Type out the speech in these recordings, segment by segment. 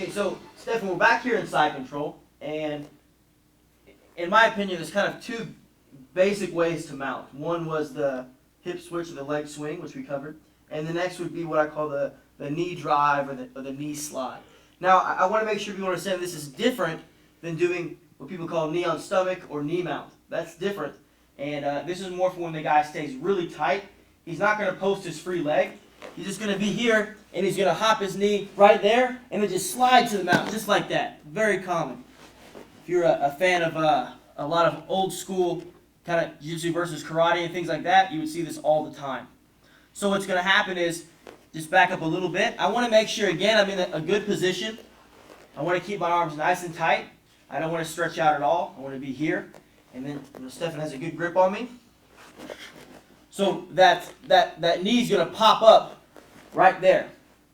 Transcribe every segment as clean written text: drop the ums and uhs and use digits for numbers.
Okay, so Stefan, we're back here in side control, and in my opinion, there's kind of two basic ways to mount. One was the hip switch or the leg swing, which we covered, and the next would be what I call the knee drive or the knee slide. Now, I want to make sure people understand this is different than doing what people call knee on stomach or knee mount. That's different, and this is more for when the guy stays really tight. He's not going to post his free leg. He's just going to be here, and he's going to hop his knee right there, and then just slide to the mount, just like that. Very common. If you're a fan of a lot of old school kind of jiu-jitsu versus karate and things like that, you would see this all the time. So what's going to happen is, just back up a little bit. I want to make sure, again, I'm in a good position. I want to keep my arms nice and tight. I don't want to stretch out at all. I want to be here. And then Stefan has a good grip on me. So that knee is going to pop up right there.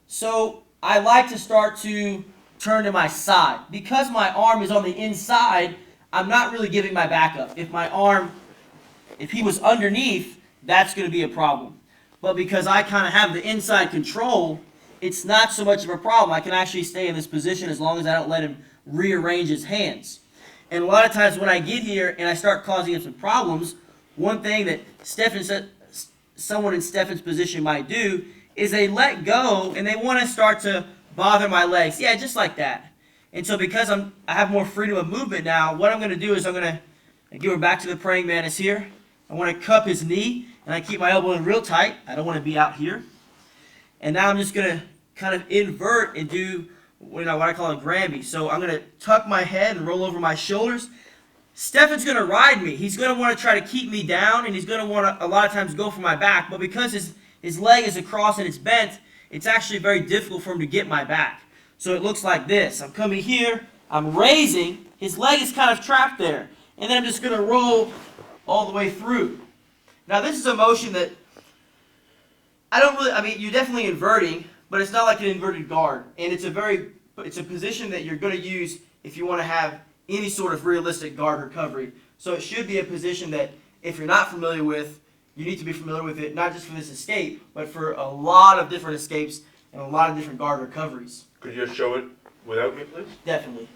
So I like to start to turn to my side. Because my arm is on the inside, I'm not really giving my back up. If he was underneath, that's going to be a problem. But because I kind of have the inside control, it's not so much of a problem. I can actually stay in this position as long as I don't let him rearrange his hands. And a lot of times when I get here and I start causing him some problems, one thing that someone in Stefan's position might do is they let go and they want to start to bother my legs. Yeah, just like that. And so because I have more freedom of movement now, what I'm going to do is I'm going to give him back to the praying mantis here. I want to cup his knee, and I keep my elbow in real tight. I don't want to be out here. And now I'm just going to kind of invert and do what I call a Granby. So I'm going to tuck my head and roll over my shoulders. Stefan's going to ride me. He's going to want to try to keep me down, and he's going to want to a lot of times go for my back. But because his leg is across and it's bent, it's actually very difficult for him to get my back. So it looks like this. I'm coming here. I'm raising. His leg is kind of trapped there. And then I'm just going to roll all the way through. Now this is a motion that you're definitely inverting, but it's not like an inverted guard. And it's a position that you're going to use if you want to have any sort of realistic guard recovery. So it should be a position that if you're not familiar with, you need to be familiar with it, not just for this escape, but for a lot of different escapes and a lot of different guard recoveries. Could you just show it without me, please? Definitely.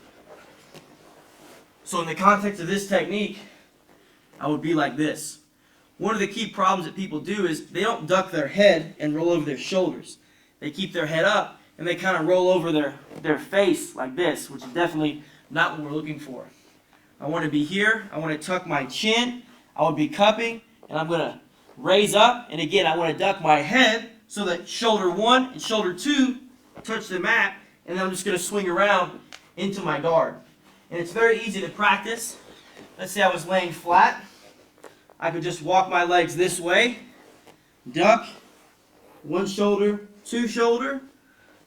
So in the context of this technique, I would be like this. One of the key problems that people do is they don't duck their head and roll over their shoulders. They keep their head up and they kind of roll over their face like this, which is definitely not what we're looking for. I want to be here. I want to tuck my chin. I would be cupping, and I'm going to raise up. And again, I want to duck my head so that shoulder 1 and shoulder 2 touch the mat, and then I'm just going to swing around into my guard. And it's very easy to practice. Let's say I was laying flat. I could just walk my legs this way, duck, 1 shoulder, 2 shoulder,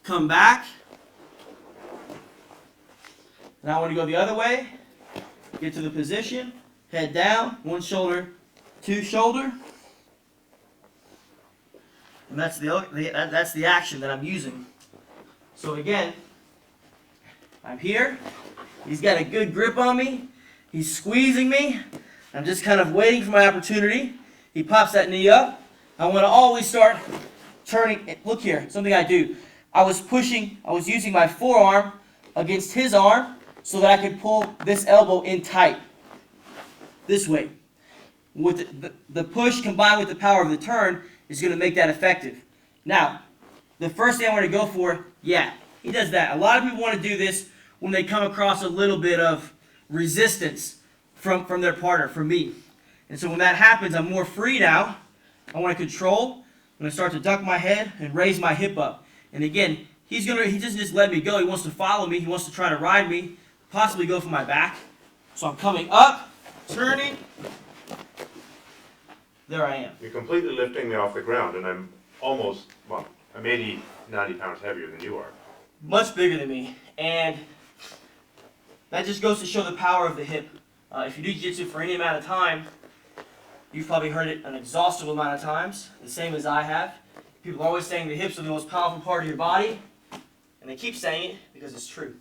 come back. Now I want to go the other way, get to the position, head down, 1 shoulder, 2 shoulder. And that's the action that I'm using. So again, I'm here. He's got a good grip on me. He's squeezing me. I'm just kind of waiting for my opportunity. He pops that knee up. I want to always start turning. Look here, something I do. I was using my forearm against his arm so that I could pull this elbow in tight. This way. With the push combined with the power of the turn is going to make that effective. Now, the first thing I want to go for, yeah, he does that. A lot of people want to do this when they come across a little bit of resistance from their partner, from me. And so when that happens, I'm more free now. I want to control. I'm going to start to duck my head and raise my hip up. And again, he doesn't just let me go. He wants to follow me. He wants to try to ride me, possibly go for my back. So I'm coming up, turning. There I am. You're completely lifting me off the ground, and I'm 80, 90 pounds heavier than you are. Much bigger than me. And that just goes to show the power of the hip. If you do jiu-jitsu for any amount of time, you've probably heard it an exhaustible amount of times, the same as I have. People are always saying the hips are the most powerful part of your body, and they keep saying it because it's true.